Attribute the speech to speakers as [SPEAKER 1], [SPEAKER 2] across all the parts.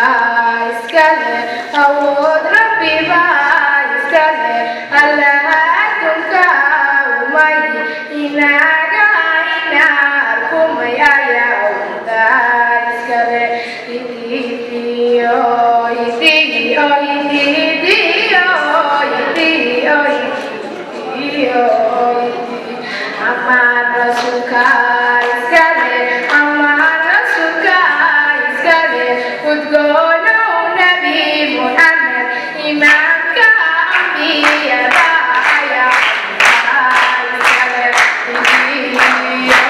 [SPEAKER 1] iskale awood rabbi baa iskale allahaadunka umay inaga inaarkumayaya wada iskale idiyo idiyo idiyo idiyo idiyo aman rasulka iskale aman rasulka iskale udgono nabi muhammad imamka ambiyada ya iskale idiyo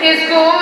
[SPEAKER 1] School,